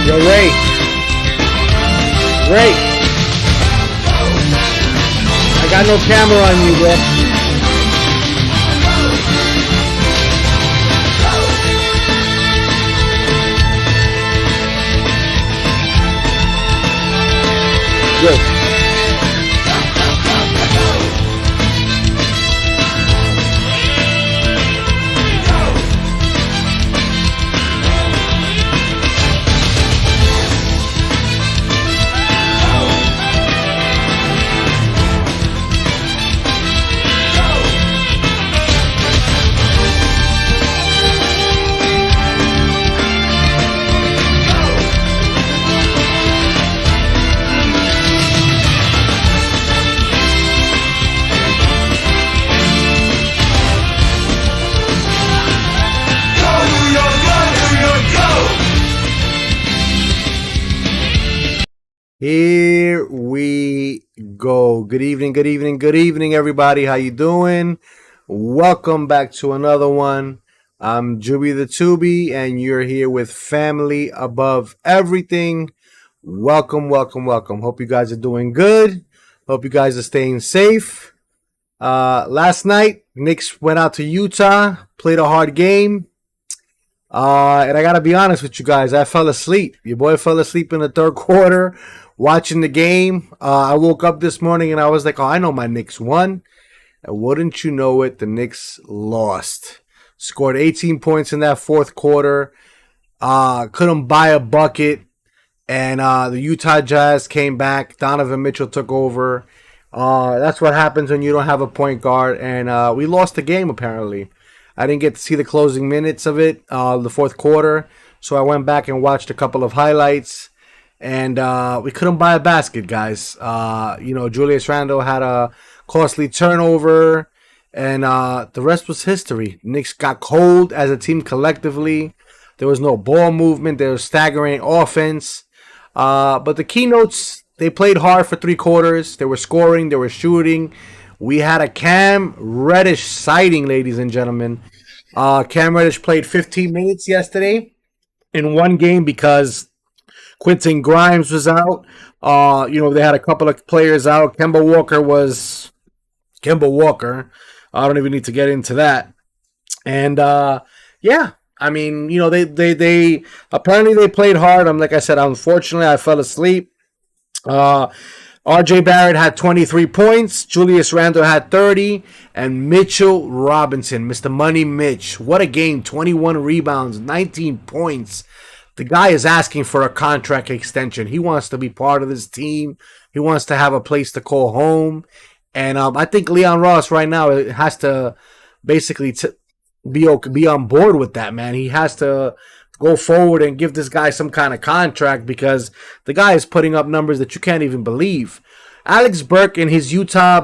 Yo, Ray. I got no camera on you, bro. Good. Here we go. Good evening, everybody. How you doing? Welcome back to another one. I'm Juby the Tubi, and you're here with Family Above Everything. Welcome. Hope you guys are doing good. Hope you guys are staying safe. Last night, Knicks went out to Utah, played a hard game. And I gotta be honest with you guys, I fell asleep. Your boy fell asleep in the third quarter watching the game. I woke up this morning and I was like, oh, I know my Knicks won. And wouldn't you know it, the Knicks lost. Scored 18 points in that fourth quarter. Couldn't buy a bucket. And the Utah Jazz came back. Donovan Mitchell took over. That's what happens when you don't have a point guard. And we lost the game, apparently. I didn't get to see the closing minutes of it, the fourth quarter. So I went back and watched a couple of highlights. And we couldn't buy a basket, guys. Julius Randle had a costly turnover. And the rest was history. Knicks got cold as a team collectively. There was no ball movement. There was staggering offense. But the keynotes, they played hard for three quarters. They were scoring. They were shooting. We had a Cam Reddish sighting, ladies and gentlemen. Cam Reddish played 15 minutes yesterday in one game because Quentin Grimes was out. They had a couple of players out. Kemba Walker. I don't even need to get into that. And they apparently they played hard. Like I said, unfortunately, I fell asleep. RJ Barrett had 23 points. Julius Randle had 30. And Mitchell Robinson, Mr. Money Mitch. What a game. 21 rebounds, 19 points. The guy is asking for a contract extension. He wants to be part of this team. He wants to have a place to call home. And I think Leon Ross right now has to basically be on board with that, man. He has to go forward and give this guy some kind of contract because the guy is putting up numbers that you can't even believe. Alex Burke in his Utah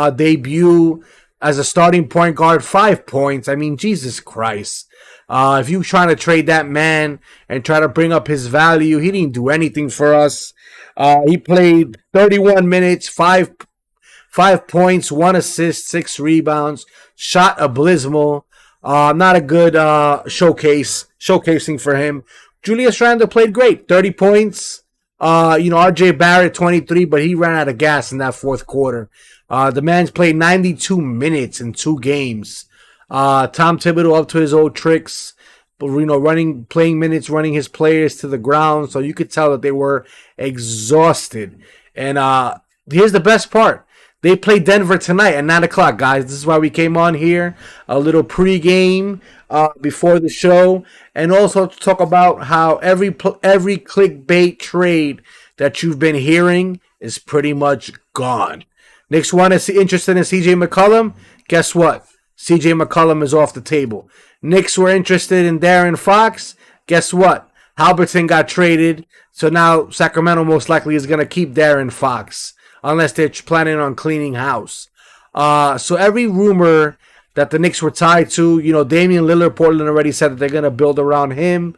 debut as a starting point guard, 5 points. I mean, Jesus Christ. If you're trying to trade that man and try to bring up his value, he didn't do anything for us. He played 31 minutes, 5 points, 1 assist, 6 rebounds, shot abysmal. Not a good showcasing for him. Julius Randle played great, 30 points. RJ Barrett 23, but he ran out of gas in that fourth quarter. The man's played 92 minutes in 2 games. Tom Thibodeau up to his old tricks, but playing minutes, running his players to the ground. So you could tell that they were exhausted. And here's the best part. They play Denver tonight at 9 o'clock, guys. This is why we came on here. A little pregame before the show. And also to talk about how every clickbait trade that you've been hearing is pretty much gone. Knicks one is interested in CJ McCollum. Guess what? CJ McCollum is off the table. Knicks were interested in Darren Fox. Guess what? Halberton got traded. So now Sacramento most likely is going to keep Darren Fox. Unless they're planning on cleaning house. So every rumor that the Knicks were tied to, Damian Lillard, Portland already said that they're going to build around him.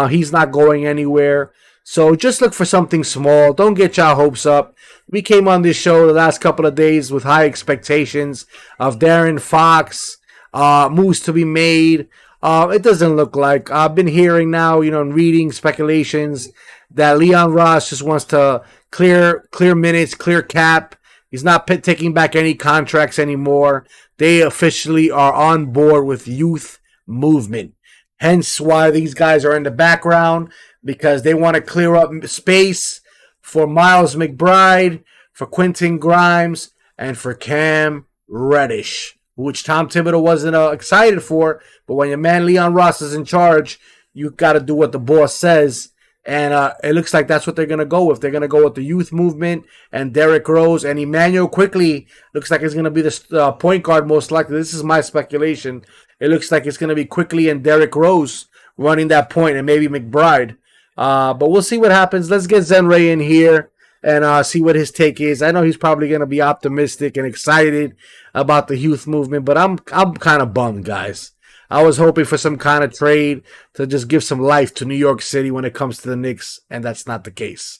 He's not going anywhere. So just look for something small. Don't get your hopes up. We came on this show the last couple of days with high expectations of Darren Fox, moves to be made. It doesn't look like. I've been hearing now, and reading speculations that Leon Ross just wants to clear minutes, clear cap. He's not taking back any contracts anymore. They officially are on board with youth movement. Hence why these guys are in the background, because they want to clear up space for Miles McBride, for Quentin Grimes, and for Cam Reddish, which Tom Thibodeau wasn't excited for. But when your man Leon Ross is in charge, you got to do what the boss says. And it looks like that's what they're going to go with. They're going to go with the youth movement and Derrick Rose. And Emmanuel quickly looks like it's going to be the point guard most likely. This is my speculation. It looks like it's going to be quickly and Derrick Rose running that point, and maybe McBride. But we'll see what happens. Let's get Zenray in here and see what his take is. I know he's probably going to be optimistic and excited about the youth movement, but I'm kind of bummed, guys. I was hoping for some kind of trade to just give some life to New York City when it comes to the Knicks, and that's not the case.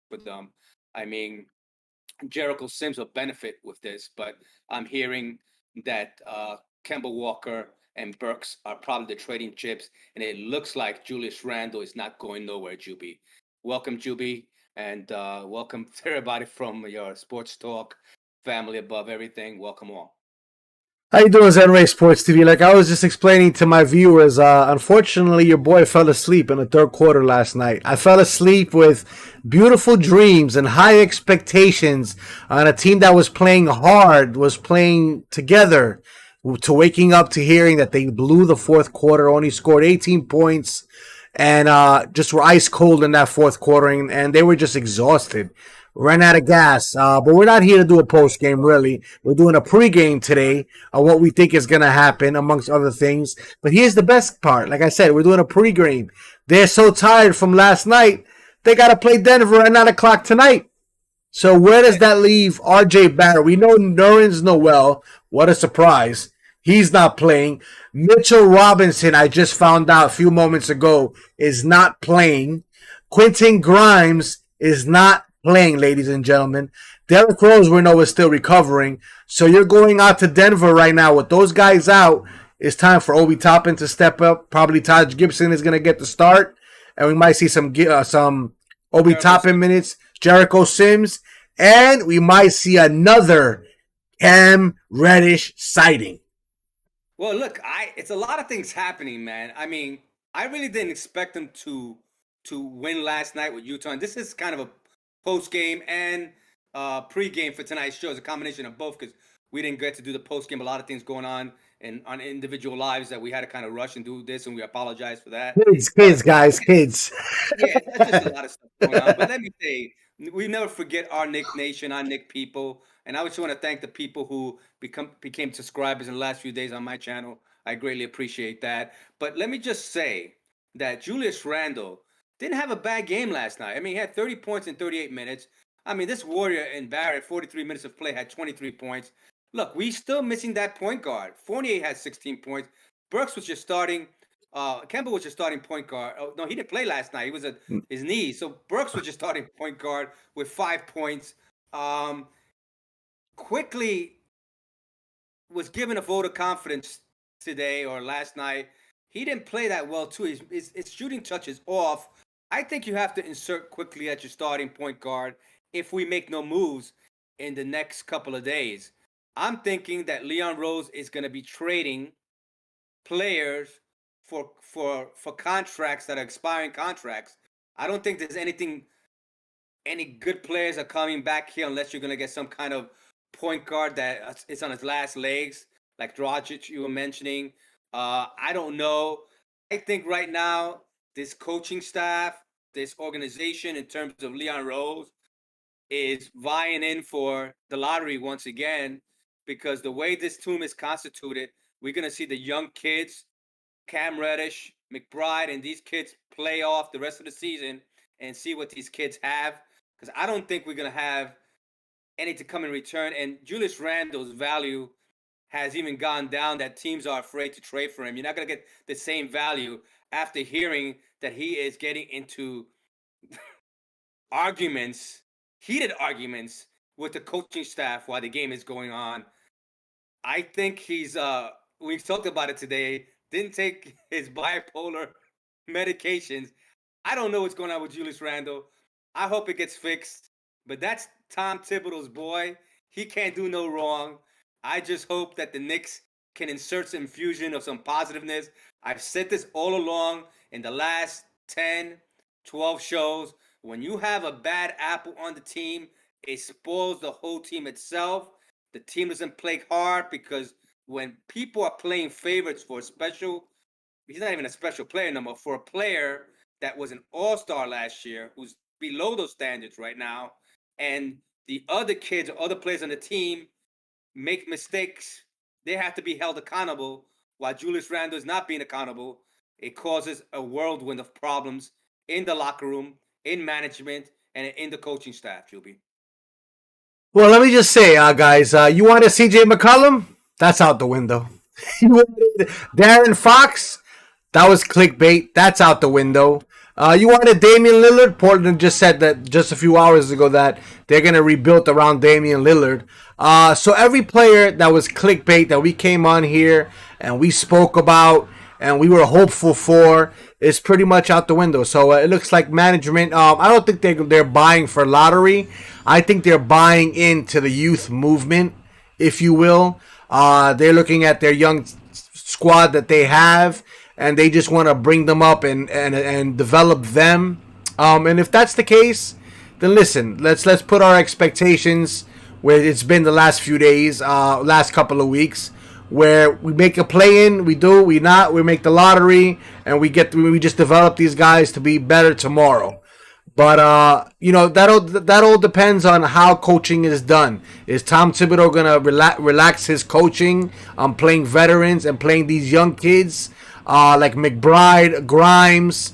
With I mean, Jericho Sims will benefit with this, but I'm hearing that Kemba Walker and Burks are probably the trading chips, and it looks like Julius Randle is not going nowhere, Juby. Welcome, Juby, and welcome to everybody from your sports talk family above everything. Welcome all. How you doing, Zenray Sports TV? Like I was just explaining to my viewers, unfortunately, your boy fell asleep in the third quarter last night. I fell asleep with beautiful dreams and high expectations on a team that was playing hard, was playing together, to waking up to hearing that they blew the fourth quarter, only scored 18 points, and just were ice cold in that fourth quarter, and they were just exhausted. Ran out of gas. But we're not here to do a post game, really. We're doing a pregame today on what we think is going to happen, amongst other things. But here's the best part. Like I said, we're doing a pregame. They're so tired from last night, they got to play Denver at 9 o'clock tonight. So where does that leave R.J. Barrett? We know Nerlens Noel. What a surprise. He's not playing. Mitchell Robinson, I just found out a few moments ago, is not playing. Quentin Grimes is not playing, ladies and gentlemen. Derrick Rose, we know, is still recovering. So you're going out to Denver right now with those guys out. It's time for Obi Toppin to step up. Probably Taj Gibson is going to get the start. And we might see some Obi Toppin minutes, Jericho Sims, and we might see another Cam Reddish sighting. Well, look, it's a lot of things happening, man. I mean, I really didn't expect them to win last night with Utah. And this is kind of a post game and pre-game for tonight's show. It's a combination of both because we didn't get to do the post game. A lot of things going on on individual lives that we had to kind of rush and do this, and we apologize for that. Kids, guys, kids. Yeah, that's just a lot of stuff going on. But let me say, we never forget our Knick Nation, our Knick people, and I just want to thank the people who became subscribers in the last few days on my channel. I greatly appreciate that. But let me just say that Julius Randle didn't have a bad game last night. I mean, he had 30 points in 38 minutes. I mean, this Warrior and Barrett, 43 minutes of play, had 23 points. Look, we still missing that point guard. Fournier had 16 points. Burks was just starting. Kemba was just starting point guard. Oh, no, he didn't play last night. He was at his knees. So Burks was just starting point guard with 5 points. Quickly was given a vote of confidence today or last night. He didn't play that well, too. His shooting touch is off. I think you have to insert quickly at your starting point guard if we make no moves in the next couple of days. I'm thinking that Leon Rose is going to be trading players for contracts that are expiring contracts. I don't think there's any good players are coming back here unless you're going to get some kind of point guard that is on his last legs, like Dragic you were mentioning. I don't know. I think right now this coaching staff, this organization in terms of Leon Rose is vying in for the lottery once again, because the way this team is constituted, we're going to see the young kids, Cam Reddish, McBride, and these kids play off the rest of the season and see what these kids have. Because I don't think we're going to have any to come in return. And Julius Randle's value has even gone down that teams are afraid to trade for him. You're not going to get the same value after hearing that he is getting into heated arguments with the coaching staff while the game is going on. I think he's we talked about it today. Didn't take his bipolar medications. I don't know what's going on with Julius Randle. I hope it gets fixed. But that's Tom Thibodeau's boy. He can't do no wrong. I just hope that the Knicks can insert some infusion of some positiveness. I've said this all along in the last 10, 12 shows. When you have a bad apple on the team, it spoils the whole team itself. The team doesn't play hard because when people are playing favorites for a special, he's not even a special player no more. For a player that was an all-star last year, who's below those standards right now, and the other kids or other players on the team make mistakes, they have to be held accountable. While Julius Randle is not being accountable, it causes a whirlwind of problems in the locker room, in management, and in the coaching staff, Juby. Well, let me just say, guys, you wanted CJ McCollum? That's out the window. You wanted Darren Fox? That was clickbait. That's out the window. You wanted Damian Lillard? Portland just said that just a few hours ago that they're going to rebuild around Damian Lillard. So every player that was clickbait that we came on here and we spoke about and we were hopeful for is pretty much out the window. So it looks like management. I don't think they're buying for lottery. I think they're buying into the youth movement, if you will. They're looking at their young squad that they have, and they just want to bring them up and develop them. And if that's the case, then listen, let's put our expectations where it's been the last few days, last couple of weeks, where we make a play in, we make the lottery, and we just develop these guys to be better tomorrow. But that all depends on how coaching is done. Is Tom Thibodeau gonna relax his coaching on playing veterans and playing these young kids like McBride, Grimes,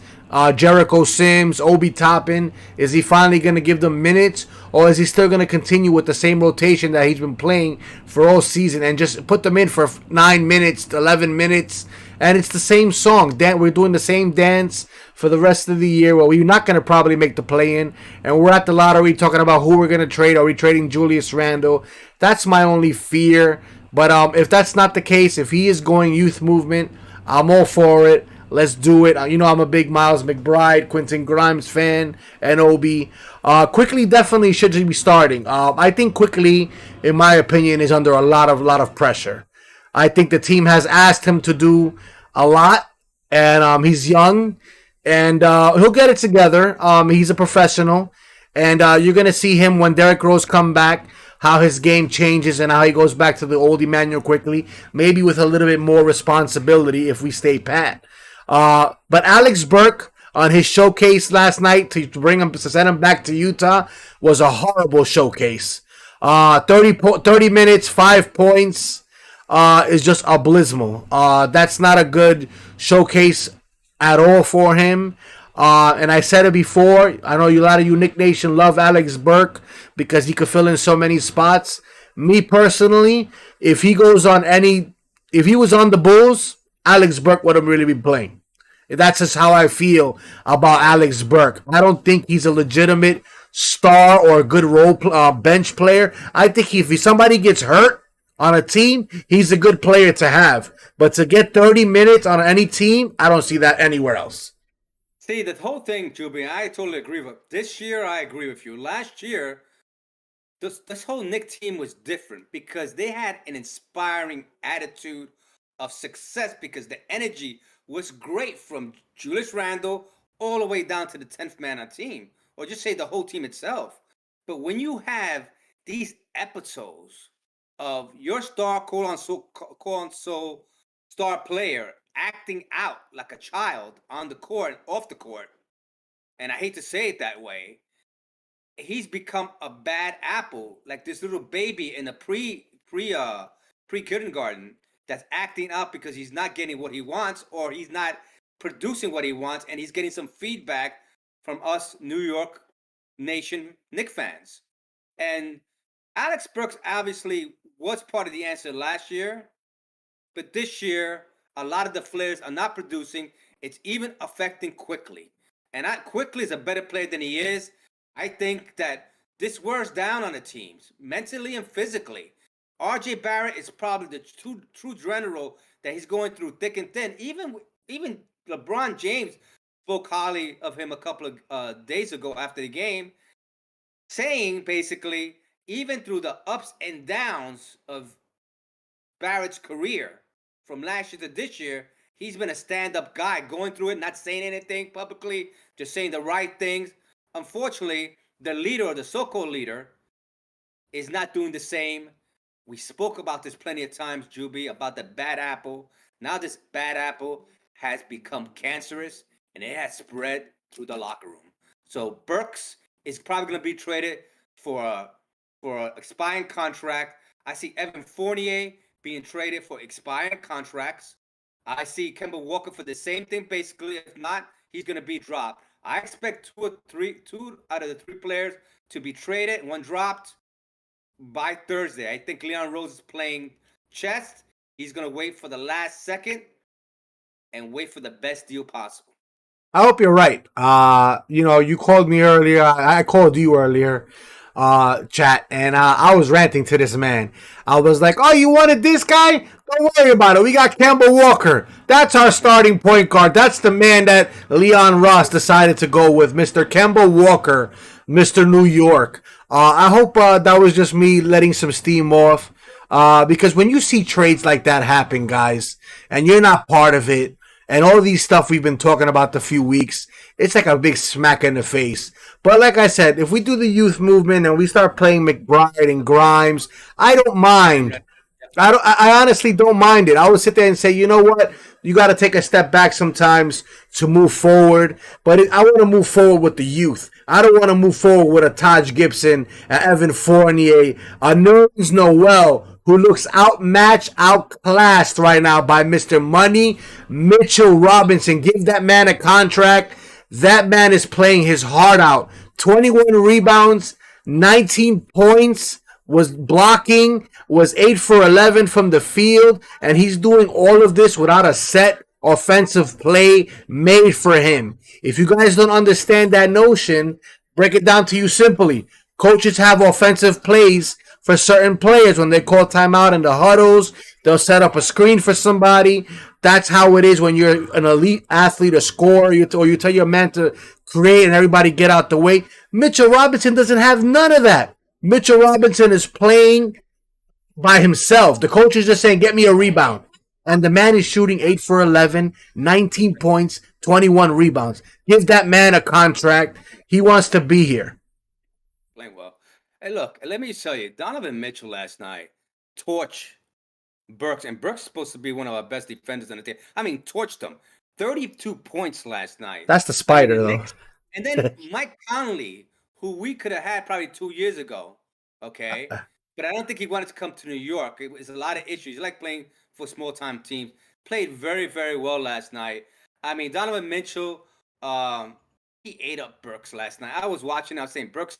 Jericho Sims, Obi Toppin? Is he finally gonna give them minutes, or is he still gonna continue with the same rotation that he's been playing for all season and just put them in for 9 minutes, 11 minutes, and it's the same song? We're doing the same dance for the rest of the year. Well, we're not going to probably make the play-in, and we're at the lottery talking about who we're going to trade. Are we trading Julius Randle? That's my only fear. But if that's not the case, if he is going youth movement, I'm all for it. Let's do it. I'm a big Miles McBride, Quentin Grimes fan, and Obi. Quickly definitely should be starting. I think Quickly, in my opinion, is under a lot of pressure. I think the team has asked him to do a lot, and he's young, and he'll get it together. He's a professional, and you're gonna see him when Derrick Rose come back, how his game changes and how he goes back to the old Emmanuel Quickly, maybe with a little bit more responsibility if we stay pat. But Alex Burke on his showcase last night to send him back to Utah was a horrible showcase. 30 minutes, 5 points. Is just abysmal. That's not a good showcase at all for him. And I said it before. I know a lot of you Nick Nation love Alex Burke because he could fill in so many spots. Me personally, if he was on the Bulls, Alex Burke wouldn't really be playing. That's just how I feel about Alex Burke. I don't think he's a legitimate star or a good bench player. I think if somebody gets hurt on a team, he's a good player to have. But to get 30 minutes on any team, I don't see that anywhere else. See, the whole thing, Juby, I totally agree with. This year, I agree with you. Last year, this whole Nick team was different because they had an inspiring attitude of success because the energy was great from Julius Randle all the way down to the 10th man on team, or just say the whole team itself. But when you have these episodes of your star, quote unquote, star player acting out like a child on the court and off the court, and I hate to say it that way, he's become a bad apple, like this little baby in a pre kindergarten that's acting out because he's not getting what he wants or he's not producing what he wants, and he's getting some feedback from us New York Nation Knicks fans. And Alex Burks obviously was part of the answer last year, but this year a lot of the players are not producing. It's even affecting Quickly, and Quickly is a better player than he is. I think that this wears down on the teams mentally and physically. R.J. Barrett is probably the true general that he's going through thick and thin. Even LeBron James spoke highly of him a couple of days ago after the game, saying basically even through the ups and downs of Barrett's career from last year to this year, he's been a stand-up guy, going through it, not saying anything publicly, just saying the right things. Unfortunately, the leader or the so-called leader is not doing the same. We spoke about this plenty of times, Juby, about the bad apple. Now this bad apple has become cancerous and it has spread through the locker room. So Burks is probably going to be traded for a expiring contract. I see Evan Fournier being traded for expiring contracts. I see Kemba Walker for the same thing, basically. If not, he's going to be dropped. I expect two out of the three players to be traded, one dropped by Thursday. I think Leon Rose is playing chess. He's going to wait for the last second and wait for the best deal possible. I hope you're right. You called me earlier. I called you earlier, chat, and I was ranting to this man. I was like, "Oh, you wanted this guy? Don't worry about it. We got Kemba Walker. That's our starting point guard. That's the man that Leon Ross decided to go with, Mr. Kemba Walker, Mr. New York." I hope that was just me letting some steam off. Because when you see trades like that happen, guys, and you're not part of it, and all these stuff we've been talking about the few weeks, it's like a big smack in the face. But like I said, if we do the youth movement and we start playing McBride and Grimes, I don't mind. I honestly don't mind it. I would sit there and say, you know what? You got to take a step back sometimes to move forward. But I want to move forward with the youth. I don't want to move forward with a Taj Gibson, a Evan Fournier, a Nerlens Noel, who looks outmatched, outclassed right now by Mr. Money, Mitchell Robinson. Give that man a contract. That man is playing his heart out. 21 rebounds, 19 points, was blocking, was 8 for 11 from the field, and he's doing all of this without a set offensive play made for him. If you guys don't understand that notion, break it down to you simply. Coaches have offensive plays for certain players. When they call timeout in the huddles, they'll set up a screen for somebody. That's how it is when you're an elite athlete, a scorer, or you tell your man to create and everybody get out the way. Mitchell Robinson doesn't have none of that. Mitchell Robinson is playing by himself. The coach is just saying, get me a rebound. And the man is shooting 8 for 11, 19 points, 21 rebounds. Give that man a contract. He wants to be here. Playing well. Hey, look, let me tell you, Donovan Mitchell last night torched Burks, and Burks is supposed to be one of our best defenders on the team. I mean, torched him. 32 points last night. That's the spider, though. And then Mike Conley, who we could have had probably 2 years ago, okay? But I don't think he wanted to come to New York. It was a lot of issues. He liked playing for small-time teams. Played very, very well last night. I mean, Donovan Mitchell, he ate up Burks last night. I was watching. I was saying Burks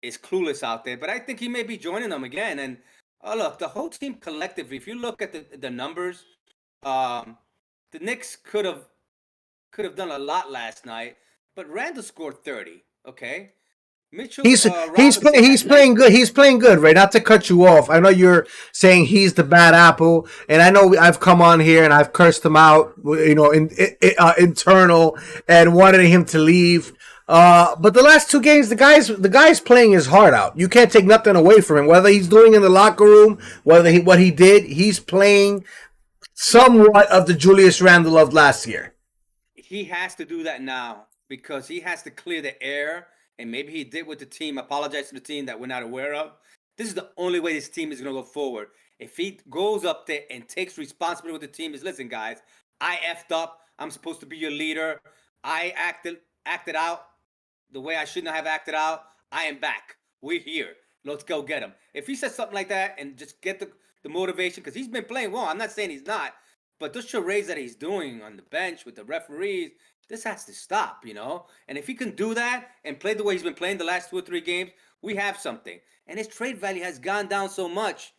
is clueless out there, but I think he may be joining them again. And look, the whole team collectively, if you look at the numbers, the Knicks could have done a lot last night, but Randall scored 30. Okay, Mitchell. He's playing good. He's playing good, right? Not to cut you off. I know you're saying he's the bad apple, and I know I've come on here and I've cursed him out, internal, and wanted him to leave. But the last 2 games, the guy's playing his heart out. You can't take nothing away from him. Whether he's doing in the locker room, what he did, he's playing somewhat of the Julius Randle of last year. He has to do that now because he has to clear the air, and maybe he did with the team. Apologize to the team that we're not aware of. This is the only way this team is going to go forward. If he goes up there and takes responsibility with the team, is listen, guys, I effed up. I'm supposed to be your leader. I acted out the way I shouldn't have acted out. I am back. We're here. Let's go get him. If he says something like that and just get the motivation, because he's been playing well. I'm not saying he's not, but those charades that he's doing on the bench with the referees, this has to stop, And if he can do that and play the way he's been playing the last 2 or 3 games, we have something. And his trade value has gone down so much.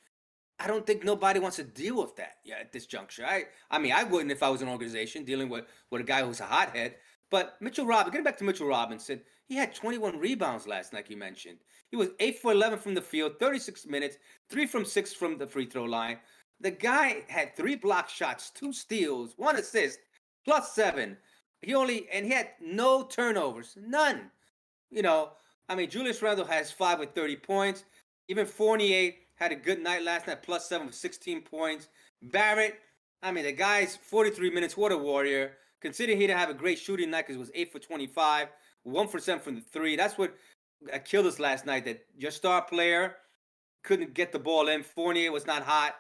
I don't think nobody wants to deal with that at this juncture. I mean, I wouldn't if I was an organization dealing with a guy who's a hothead. But getting back to Mitchell Robinson, he had 21 rebounds last night, like you mentioned. He was 8 for 11 from the field, 36 minutes, 3 from 6 from the free throw line. The guy had 3 block shots, 2 steals, 1 assist, plus 7. He had no turnovers, none. You know, I mean, Julius Randle has 5 with 30 points. Even Fournier had a good night last night, plus 7 with 16 points. Barrett, I mean, the guy's 43 minutes. What a warrior. Considering he didn't have a great shooting night because it was 8 for 25, 1 for 7 from the three. That's what killed us last night, that your star player couldn't get the ball in. Fournier was not hot.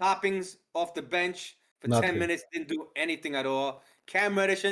Toppings off the bench for 10 Nothing. minutes, didn't do anything at all. Cam Reddish,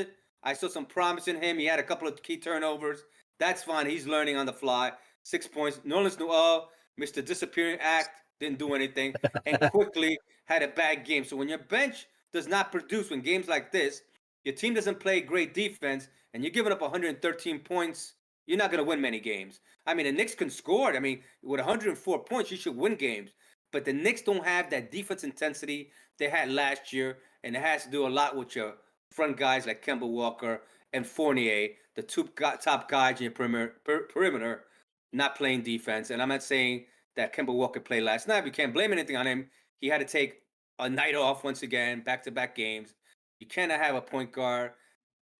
I saw some promise in him. He had a couple of key turnovers. That's fine. He's learning on the fly. 6 points. Nerlens Noel, Mr. Disappearing Act, didn't do anything. And quickly had a bad game. So when your bench does not produce in games like this, your team doesn't play great defense, and you're giving up 113 points, you're not going to win many games. I mean, the Knicks can score. I mean, with 104 points, you should win games. But the Knicks don't have that defense intensity they had last year, and it has to do a lot with your front guys like Kemba Walker and Fournier, the two top guys in your perimeter, not playing defense. And I'm not saying that Kemba Walker played last night. We can't blame anything on him. He had to take a night off once again, back-to-back games. You cannot have a point guard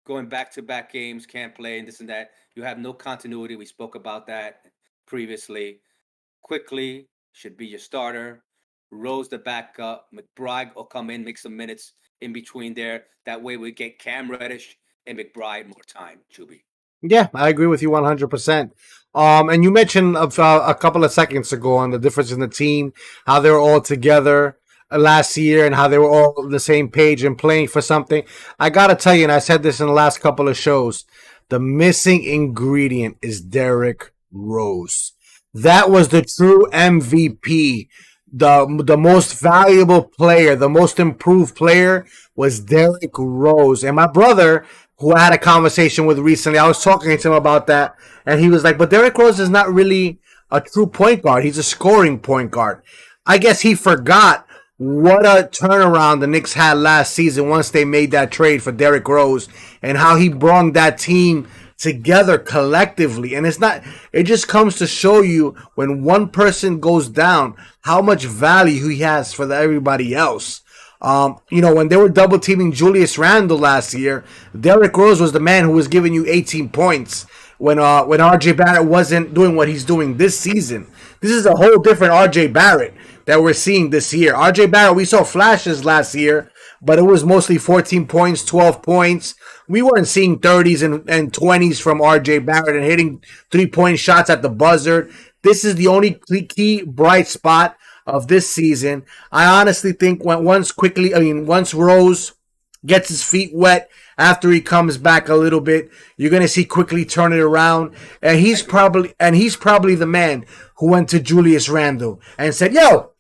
going back-to-back games, can't play, and this and that. You have no continuity. We spoke about that previously. Quickly should be your starter. Rose the backup. McBride will come in, make some minutes in between there. That way we get Cam Reddish and McBride more time, Chuby. Yeah, I agree with you 100%. And you mentioned a couple of seconds ago on the difference in the team, how they were all together last year and how they were all on the same page and playing for something. I got to tell you, and I said this in the last couple of shows, the missing ingredient is Derrick Rose. That was the true MVP. The most valuable player, the most improved player was Derrick Rose. And my brother, who I had a conversation with recently, I was talking to him about that, and he was like, "But Derrick Rose is not really a true point guard. He's a scoring point guard." I guess he forgot what a turnaround the Knicks had last season once they made that trade for Derrick Rose, and how he brought that team together collectively. And it just comes to show you when one person goes down, how much value he has for everybody else. When they were double teaming Julius Randle last year, Derrick Rose was the man who was giving you 18 points when RJ Barrett wasn't doing what he's doing this season. This is a whole different RJ Barrett that we're seeing this year. RJ Barrett, we saw flashes last year, but it was mostly 14 points, 12 points. We weren't seeing 30s and 20s from RJ Barrett and hitting 3-point shots at the buzzer. This is the only key bright spot of this season. I honestly think once Rose gets his feet wet after he comes back a little bit, you're gonna see quickly turn it around. And he's probably the man who went to Julius Randle and said, "Yo,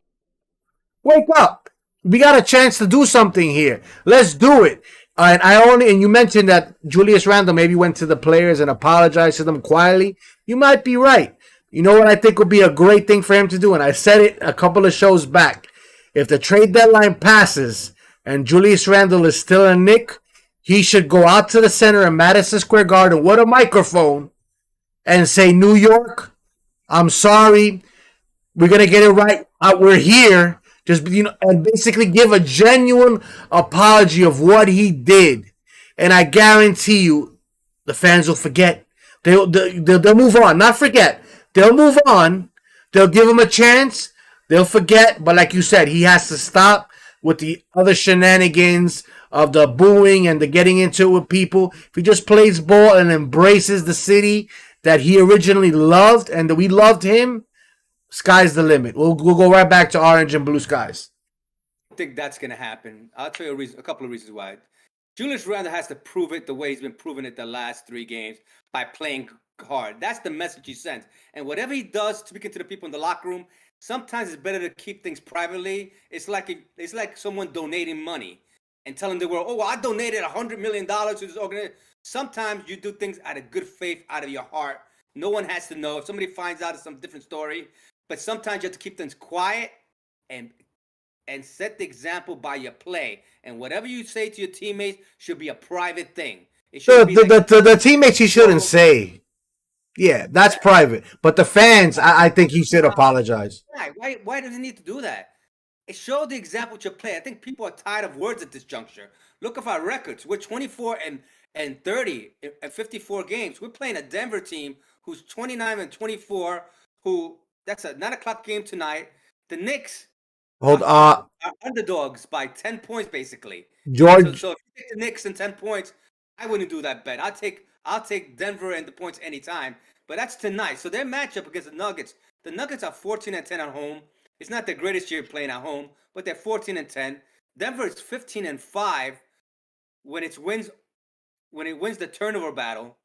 wake up. We got a chance to do something here. Let's do it." And you mentioned that Julius Randle maybe went to the players and apologized to them quietly. You might be right. You know what I think would be a great thing for him to do? And I said it a couple of shows back. If the trade deadline passes and Julius Randle is still a Knick, he should go out to the center in Madison Square Garden with a microphone and say, "New York, I'm sorry. We're going to get it right. We're here." And basically give a genuine apology of what he did. And I guarantee you, the fans will forget. They'll move on, not forget. They'll move on. They'll give him a chance. They'll forget. But like you said, he has to stop with the other shenanigans of the booing and the getting into it with people. If he just plays ball and embraces the city that he originally loved and that we loved him, sky's the limit. We'll go right back to orange and blue skies. I think that's going to happen. I'll tell you a couple of reasons why. Julius Randle has to prove it the way he's been proving it the last 3 games by playing hard. That's the message he sends. And whatever he does, speaking to the people in the locker room, sometimes it's better to keep things privately. It's like someone donating money and telling the world, "Oh, well, I donated $100 million to this organization." Sometimes you do things out of good faith, out of your heart. No one has to know. If somebody finds out, it's some different story. But sometimes you have to keep things quiet and set the example by your play. And whatever you say to your teammates should be a private thing. It shouldn't be like The teammates he shouldn't oh, say. Yeah, that's private. But the fans, I think he should apologize. why does he need to do that? It showed the example to play. I think people are tired of words at this juncture. Look at our records. We're 24 and 30 at 54 games. We're playing a Denver team who's 29 and 24. Who that's a 9 o'clock game tonight. The Knicks Hold are underdogs by 10 points basically. So George so if you take the Knicks and 10 points, I wouldn't do that bet. I'll take Denver and the points anytime. But that's tonight. So their matchup against the Nuggets are 14 and 10 at home. It's not the greatest year playing at home, but they're 14 and 10. Denver is 15 and 5 when it wins the turnover battle,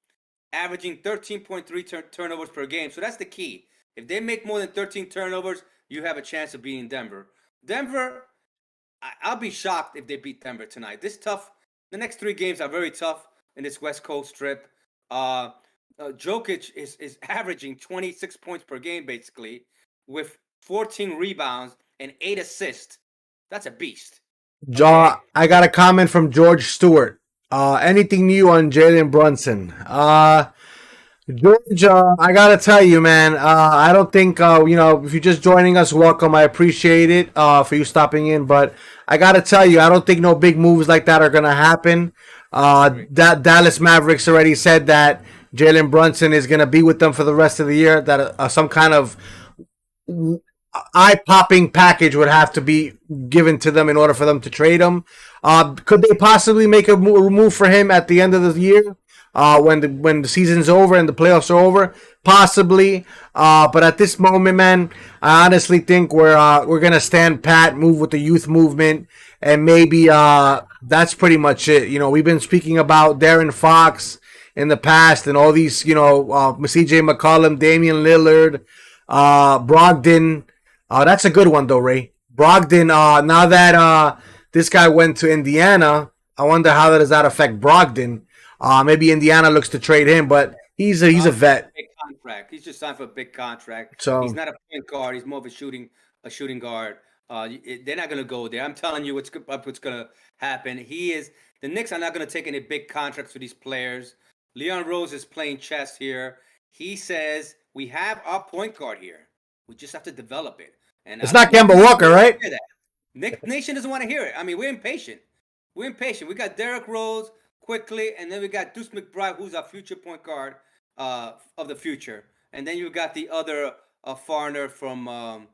averaging 13.3 turnovers per game. So that's the key. If they make more than 13 turnovers, you have a chance of beating Denver. Denver, I'll be shocked if they beat Denver tonight. The next 3 games are very tough in this West Coast trip. Jokic is averaging 26 points per game, basically, with 14 rebounds and 8 assists. That's a beast. Okay? I got a comment from George Stewart. Anything new on Jalen Brunson? George, I gotta tell you, man. I don't think if you're just joining us, welcome. I appreciate it for you stopping in, but I gotta tell you, I don't think no big moves like that are gonna happen. That Dallas Mavericks already said that Jalen Brunson is gonna be with them for the rest of the year. That some kind of eye popping package would have to be given to them in order for them to trade him. Could they possibly make a move for him at the end of the year? When the season's over and the playoffs are over, possibly. But at this moment, man, I honestly think we're gonna stand pat, move with the youth movement, and maybe that's pretty much it. We've been speaking about Darren Fox in the past and all these, C.J. McCollum, Damian Lillard, Brogdon. That's a good one though, Ray. Brogdon. Now that this guy went to Indiana, I wonder how does that affect Brogdon. Maybe Indiana looks to trade him, but he's a vet. Big contract. He's just signed for a big contract. He's So not a point guard. He's more of a shooting guard. They're not going to go there. I'm telling you what's going to happen. The Knicks are not going to take any big contracts for these players. Leon Rose is playing chess here. He says we have our point guard here. We just have to develop it. And it's not Kemba Walker, right? hear that. Nick Nation doesn't want to hear it. I mean, we're impatient. We're impatient. We got Derrick Rose quickly, and then we got Deuce McBride, who's our future point guard of the future. And then you got the other foreigner from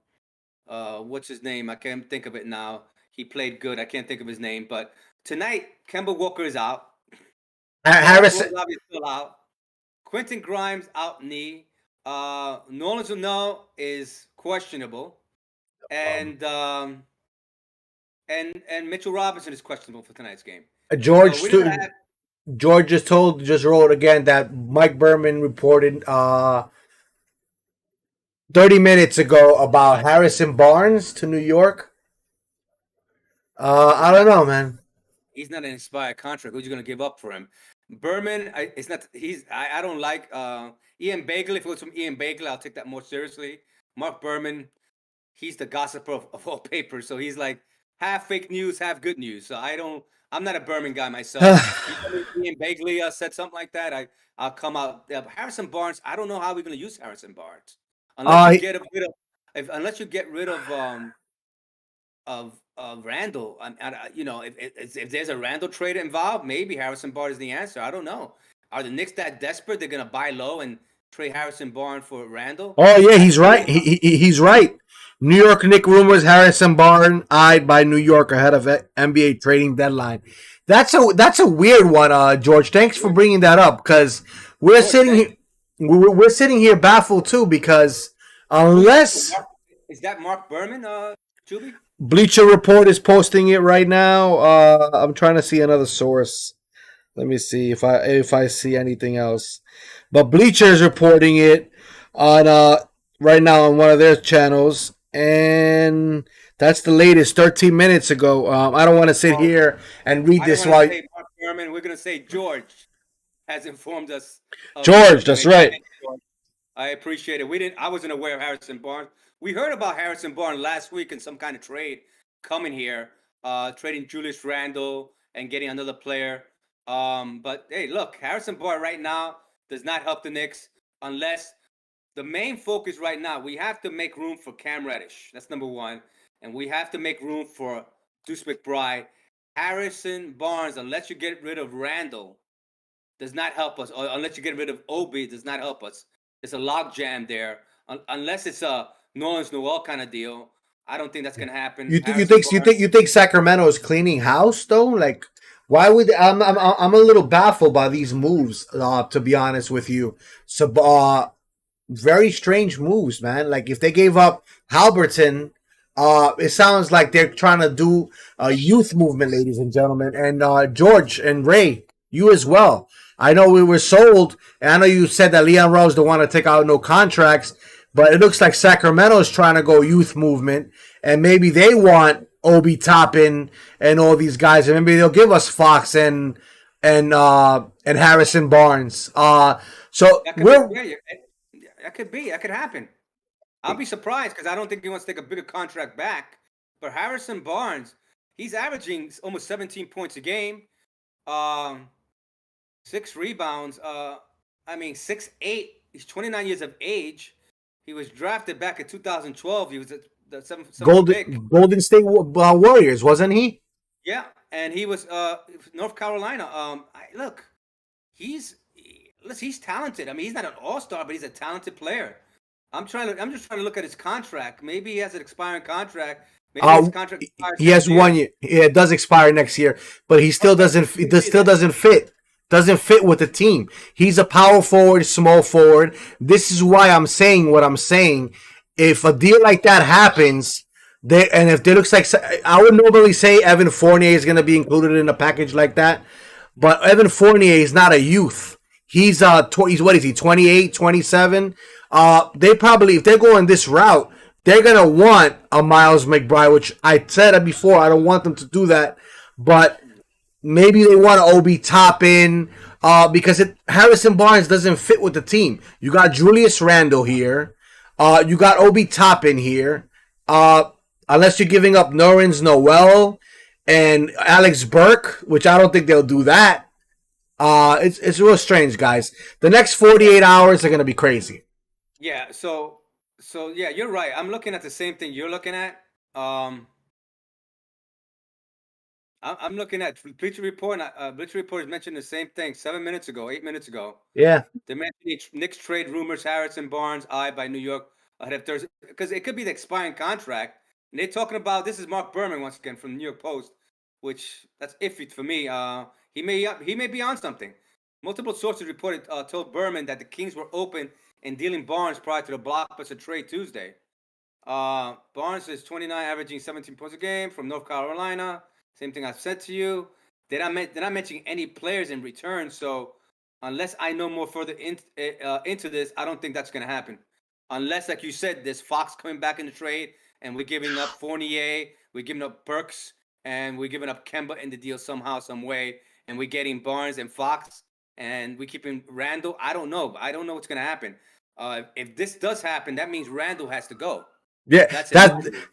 what's his name? I can't think of it now. He played good. I can't think of his name. But tonight, Kemba Walker is out. Harris. Rose obviously still out. Quentin Grimes out knee. Nolan Zunel is questionable, and Mitchell Robinson is questionable for tonight's game. George So have, George just wrote again that Mike Berman reported 30 minutes ago about Harrison Barnes to New York. I don't know, man. he's not an inspired contract. Who's you going to give up for him? Berman, it's not. I don't like Ian Begley. If it was from Ian Begley, I'll take that more seriously. Mark Berman, he's the gossiper of all papers. So he's like half fake news, half good news. So I'm not a Berman guy myself. Ian Begley said something like that. I'll come out. Harrison Barnes, I don't know how we're going to use Harrison Barnes unless you get rid of Randall. If there's a Randall trade involved, maybe Harrison Barnes is the answer. I don't know. Are the Knicks that desperate? They're going to buy low and trade Harrison Barnes for Randall? Oh yeah, he's right. He's right. New York Knicks rumors Harrison Barnes eyed by New York ahead of NBA trading deadline. That's a weird one, George. Thanks for bringing that up because we're sitting here baffled too because unless is that Mark Berman, Juby? Bleacher Report is posting it right now. I'm trying to see another source. Let me see if I see anything else. But Bleacher is reporting it on right now on one of their channels, and that's the latest 13 minutes ago. I don't want to sit here and read this while Mark Berman. We're gonna say George has informed us. George, that's right. I appreciate it. I wasn't aware of Harrison Barnes. We heard about Harrison Barnes last week in some kind of trade coming here, trading Julius Randle and getting another player. But hey, look, Harrison Barnes right now does not help the Knicks unless the main focus right now, we have to make room for Cam Reddish. That's number one. And we have to make room for Deuce McBride. Harrison Barnes, unless you get rid of Randall, does not help us. Or unless you get rid of Obi, does not help us. It's a logjam there. Unless it's a Nolan's Noel kind of deal. I don't think that's going to happen. You Harrison think Barnes. you think Sacramento is cleaning house though? Like, why would I'm a little baffled by these moves? To be honest with you, so very strange moves, man. Like if they gave up Halberton, it sounds like they're trying to do a youth movement, ladies and gentlemen. And George and Ray, you as well. I know we were sold, and I know you said that Leon Rose don't want to take out no contracts, but it looks like Sacramento is trying to go youth movement, and maybe they want Obi Toppin and all these guys, and maybe they'll give us Fox and Harrison Barnes. So That could we're be. Yeah, that could be. That could happen. I'll be surprised because I don't think he wants to take a bigger contract back. But Harrison Barnes, he's averaging almost 17 points a game, um, 6 rebounds. I mean, 6'8". He's 29 years of age. He was drafted back in 2012. He was the seventh pick. Golden State Warriors, wasn't he? Yeah, and he was North Carolina. Look, he's he's talented. I mean, he's not an all-star, but he's a talented player. I'm just trying to look at his contract. Maybe he has an expiring contract. Maybe his contract expires He has next year. 1 year. Yeah, it does expire next year, but he still doesn't. It still doesn't fit. Doesn't fit with the team. He's a power forward, small forward. This is why I'm saying what I'm saying. If a deal like that happens, and if it looks like, I would normally say Evan Fournier is going to be included in a package like that, but Evan Fournier is not a youth. He's he's what is he, 28, 27? They probably, if they're going this route, they're gonna want a Miles McBride, which I said it before. I don't want them to do that, but maybe they want to Obi Toppin because Harrison Barnes doesn't fit with the team. You got Julius Randle here, you got Obi Toppin here. Unless you're giving up Nerlens Noel and Alex Burke, which I don't think they'll do that. It's real strange, guys. The next 48 hours are gonna be crazy. Yeah. So yeah, you're right. I'm looking at the same thing you're looking at. I'm looking at Bleacher Report. Bleacher Report has mentioned the same thing 7 minutes ago, 8 minutes ago. Yeah. They mentioned Knicks trade rumors: Harrison Barnes eyed by New York ahead of Thursday because it could be the expiring contract. And they're talking about this is Mark Berman once again from the New York Post, which that's iffy for me. He may be on something. Multiple sources reported told Berman that the Kings were open in dealing Barnes prior to the blockbuster trade Tuesday. Barnes is 29, averaging 17 points a game from North Carolina. Same thing I've said to you. They're not mentioning any players in return. So unless I know more further into this, I don't think that's going to happen. Unless, like you said, there's Fox coming back in the trade, and we're giving up Fournier, we're giving up Burks, and we're giving up Kemba in the deal somehow, some way, and we're getting Barnes and Fox, and we're keeping Randall. I don't know. I don't know what's going to happen. If this does happen, that means Randall has to go. Yeah,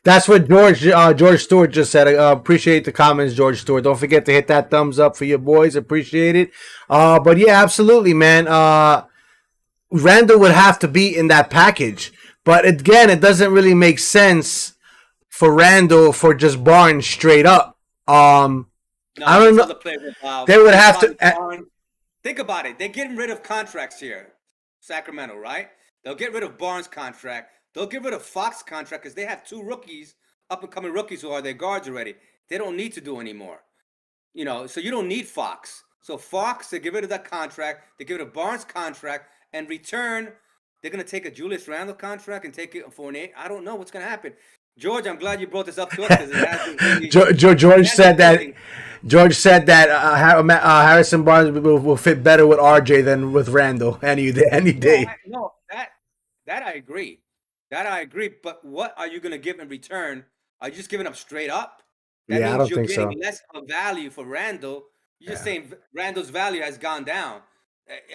that's what George Stewart just said. Appreciate the comments, George Stewart. Don't forget to hit that thumbs up for your boys. Appreciate it. But yeah, absolutely, man. Randall would have to be in that package, but again, it doesn't really make sense for Randall for just Barnes straight up. No, I don't know. They would have to. Think about it. They're getting rid of contracts here, Sacramento, right? They'll get rid of Barnes' contract. They'll get rid of Fox contract because they have two rookies, up and coming rookies who are their guards already. They don't need to do anymore. So you don't need Fox. So Fox, they get rid of that contract. They get rid of Barnes' contract and return. They're gonna take a Julius Randle contract and take it for an 8. I don't know what's gonna happen. George, I'm glad you brought this up to us because it has George said that. George said that Harrison Barnes will fit better with RJ than with Randall any day. No, that I agree. That I agree. But what are you going to give in return? Are you just giving up straight up? That Yeah, I means don't think so. you're getting less of value for Randall. You're just saying Randall's value has gone down.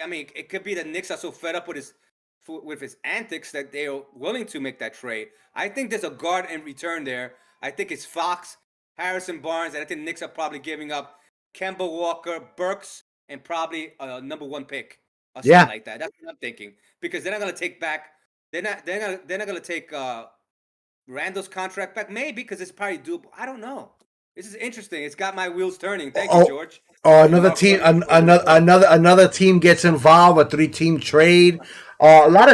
I mean, it could be that Knicks are so fed up with his antics that they are willing to make that trade. I think there's a guard in return there. I think it's Fox, Harrison Barnes, and I think the Knicks are probably giving up Kemba Walker, Burks, and probably a number one pick or something Yeah. like that. That's what I'm thinking because they're not gonna take back. They're not gonna take Randall's contract back. Maybe because it's probably doable. I don't know. This is interesting. It's got my wheels turning. Thank you, Oh, George. another For team, for for the report. another team gets involved. A three-team trade. A lot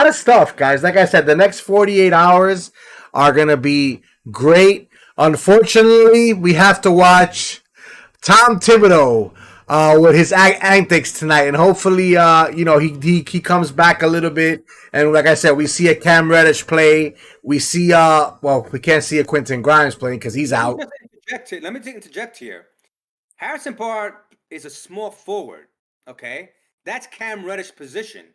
of stuff, guys. Like I said, the next 48 hours are gonna be great. Unfortunately, we have to watch Tom Thibodeau with his antics tonight, and hopefully, he comes back a little bit. And like I said, we see a Cam Reddish play. We see well, we can't see a Quentin Grimes playing because he's Let me out. just interject here. Let me just interject here. Harrison Barr is a small forward. Okay, that's Cam Reddish position.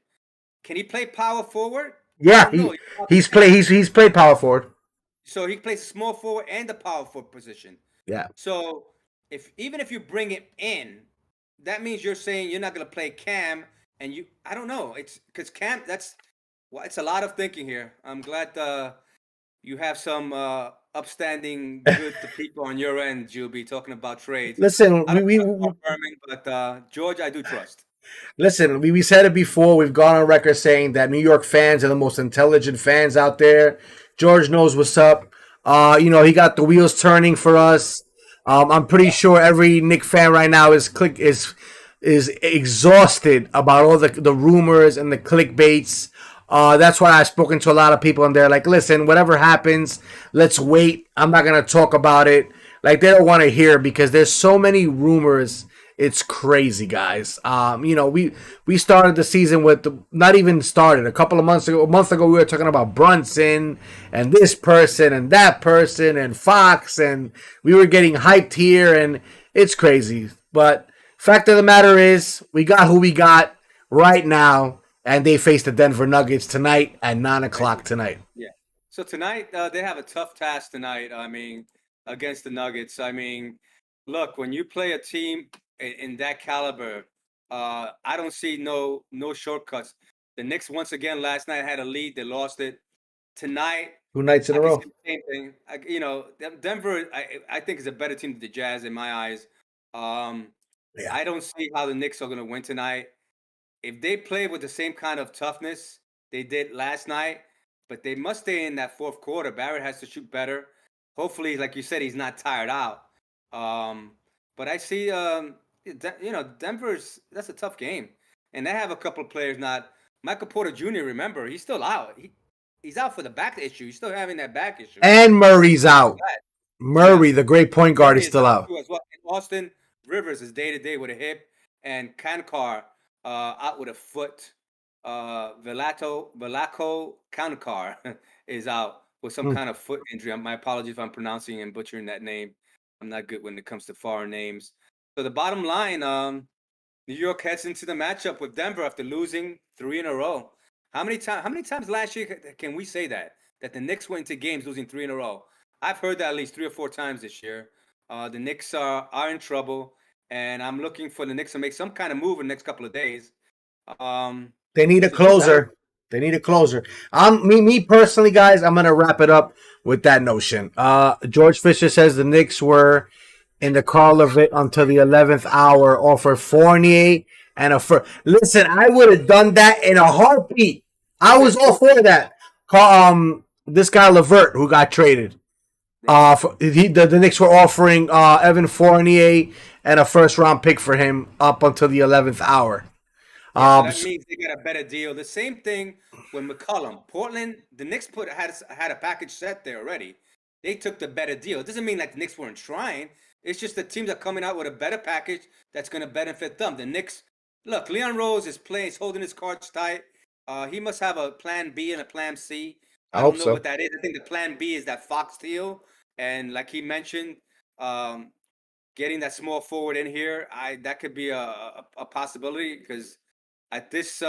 Can he play power forward? I Yeah, don't know. You probably he's can. he's played power forward. So he plays small forward and the power forward position. Yeah. So if even if you bring him in, that means you're saying you're not going to play Cam, and you. I don't know. It's because Cam. That's well, it's a lot of thinking here. I'm glad you have some upstanding good to people on your end, Juby, talking about trades. Listen, I don't know what's confirming, but George, I do trust. listen, we said it before. We've gone on record saying that New York fans are the most intelligent fans out there. George knows what's up. He got the wheels turning for us. I'm pretty sure every Nick fan right now is exhausted about all the rumors and the clickbaits. That's why I've spoken to a lot of people, and they're like, "Listen, whatever happens, let's wait. I'm not gonna talk about it." Like they don't want to hear because there's so many rumors. It's crazy, guys. We started the season with not even started a couple of months ago. A month ago, we were talking about Brunson and this person and that person and Fox, and we were getting hyped here, and it's crazy. But fact of the matter is, we got who we got right now, and they face the Denver Nuggets tonight at 9 o'clock tonight. Yeah. So tonight they have a tough task tonight. I mean, against the Nuggets. I mean, look, when you play a team in that caliber, I don't see no shortcuts. The Knicks once again last night had a lead. They lost it. Tonight, 2 nights in I a can see row. the same thing. Denver, I think is a better team than the Jazz in my eyes. Um, Yeah. I don't see how the Knicks are going to win tonight. If they play with the same kind of toughness they did last night, but they must stay in that fourth quarter. Barrett has to shoot better. Hopefully, like you said, he's not tired out. Um, but I see, Denver's that's a tough game, and they have a couple of players not. Michael Porter Jr. Remember, he's still out. He's out for the back issue. He's still having that back issue. And Murray's On top of out. that, yeah, Murray, the great point guard, Murray is is still out out. too as well. And Austin Rivers is day to day with a hip, and Kankar out with a foot. Velako Kankar is out with some Hmm. kind of foot injury. My apologies if I'm pronouncing and butchering that name. I'm not good when it comes to foreign names. So the bottom line, New York heads into the matchup with Denver after losing three in a row. How many times last year can we say that the Knicks went into games losing three in a row? I've heard that at least 3 or 4 times this year. The Knicks are in trouble, and I'm looking for the Knicks to make some kind of move in the next couple of days. Um, They need a so just closer. They need a closer. Me personally, guys. I'm gonna wrap it up with that notion. George Fisher says the Knicks were in the call of it until the 11th hour. Offered Fournier and a first. Listen, I would have done that in a heartbeat. I was all for that. This guy Levert who got traded. right. The Knicks were offering Evan Fournier and a first round pick for him up until the 11th hour. Yeah, so Um, that means they got a better deal. The same thing with McCollum. Portland, the Knicks had a package set there already. They took the better deal. It doesn't mean like the Knicks weren't trying. It's just the teams are coming out with a better package that's going to benefit them. The Knicks, look, Leon Rose is playing, he's holding his cards tight. He must have a plan B and a plan C. I I hope don't know so. what that is. I think the plan B is that Fox deal, and like he mentioned, um, getting that small forward in here, I that could be a possibility because at this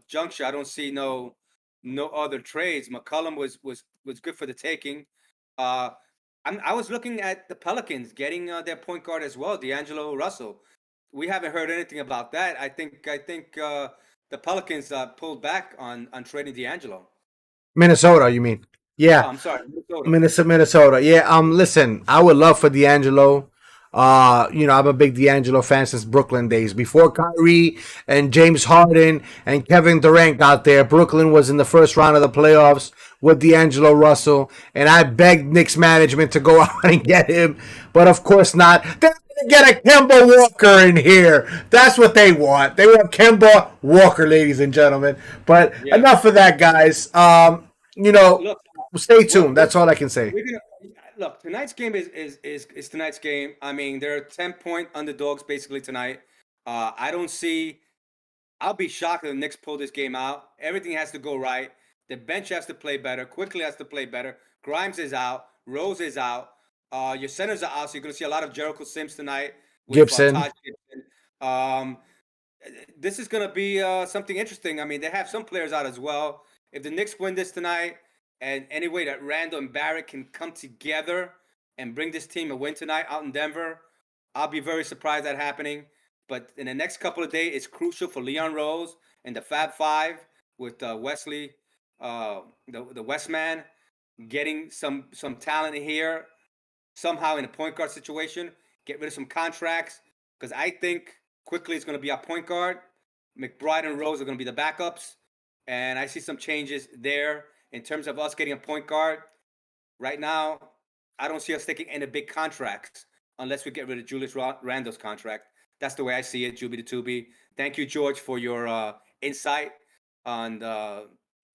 juncture, I don't see no other trades. McCullum was good for the taking. Uh, I was looking at the Pelicans getting their point guard as well, D'Angelo Russell. We haven't heard anything about that. I think the Pelicans pulled back on trading D'Angelo. Minnesota, you mean? Oh, Yeah, I'm sorry, Minnesota. Minnesota. Yeah. Listen, I would love for D'Angelo. I'm a big D'Angelo fan since Brooklyn days. Before Kyrie and James Harden and Kevin Durant got there, Brooklyn was in the first round of the playoffs with D'Angelo Russell, and I begged Knicks management to go out and get him, but of course not. They're going to get a Kemba Walker in here. That's what they want. They want Kemba Walker, ladies and gentlemen. But enough of that, guys. Look, Stay tuned. That's all I can say. Look, tonight's game is tonight's game. I mean, they're 10-point underdogs basically tonight. I don't see. I'll be shocked if the Knicks pull this game out. Everything has to go right. The bench has to play better. Quickly has to play better. Grimes is out. Rose is out. Your centers are out, so you're going to see a lot of Jericho Sims tonight. With, Gibson. Taj Gibson. This is going to be something interesting. I mean, they have some players out as well. If the Knicks win this tonight, and any way that Randall and Barrett can come together and bring this team a win tonight out in Denver, I'll be very surprised that happening. But in the next couple of days, it's crucial for Leon Rose and the Fab Five with Wesley, the Westman, getting some talent here somehow in a point guard situation. Get rid of some contracts, because I think quickly it's going to be our point guard. McBride and Rose are going to be the backups. And I see some changes there in terms of us getting a point guard. Right now, I don't see us taking any big contracts unless we get rid of Julius Randle's contract. That's the way I see it, Juby the Tubi. Thank you, George, for your insight on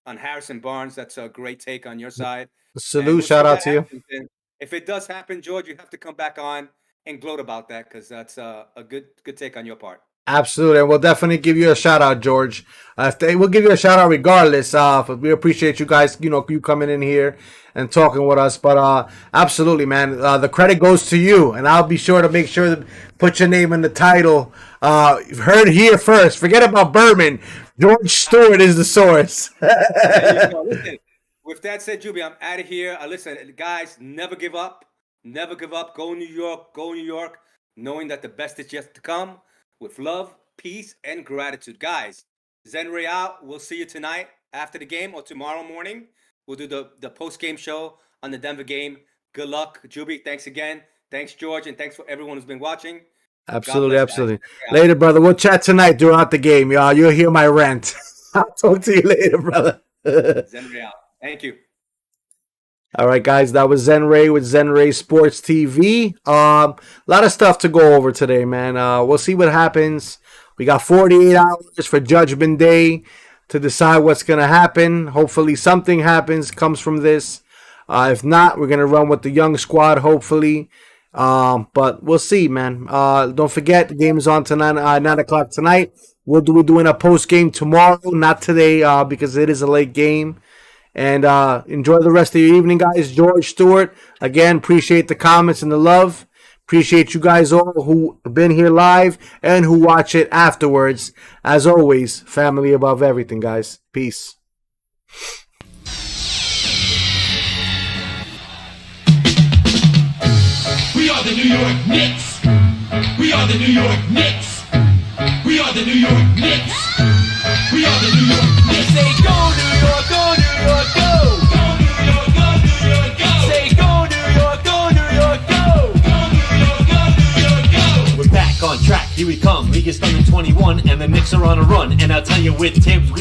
Harrison Barnes. That's a great take on your side. Salute, shout out to you. And if it does happen, George, you have to come back on and gloat about that, because that's a good take on your part. Absolutely, and we'll definitely give you a shout out, George. We'll give you a shout out regardless. We appreciate you guys, you coming in here and talking with us. But absolutely, man, the credit goes to you, and I'll be sure to make sure to put your name in the title. You've heard here first. Forget about Berman. George Stewart is the source. There you go. Listen, with that said, Juby, I'm out of here. Listen, guys, never give up. Never give up. Go New York. Go New York, knowing that the best is yet to come. With love, peace, and gratitude. Guys, Zenray out. We'll see you tonight after the game or tomorrow morning. We'll do the post-game show on the Denver game. Good luck. Juby, thanks again. Thanks, George, and thanks for everyone who's been watching. Absolutely, absolutely. Later, brother. We'll chat tonight throughout the game. You'll hear my rant. I'll talk to you later, brother. Zenray out. Thank you. All right, guys, that was Zenray with Zenray Sports TV. A lot of stuff to go over today, man. We'll see what happens. We got 48 hours for Judgment Day to decide what's going to happen. Hopefully something happens, comes from this. If not, we're going to run with the young squad, hopefully. But we'll see, man. Don't forget, the game is on tonight, 9 o'clock tonight. We'll be doing a post-game tomorrow, not today, because it is a late game. And enjoy the rest of your evening, guys. George Stewart, again, appreciate the comments and the love. Appreciate you guys all who have been here live and who watch it afterwards. As always, family above everything, guys. Peace. We are the New York Knicks. We are the New York Knicks. We are the New York Knicks. We are the New York Knicks. Say go New York, go New York, go. Go New York, go New York, go. Say go New York, go New York, go. Go New York, go New York, go. We're back on track, here we come. League is starting 21 and the Knicks are on a run. And I'll tell you with Tibbs,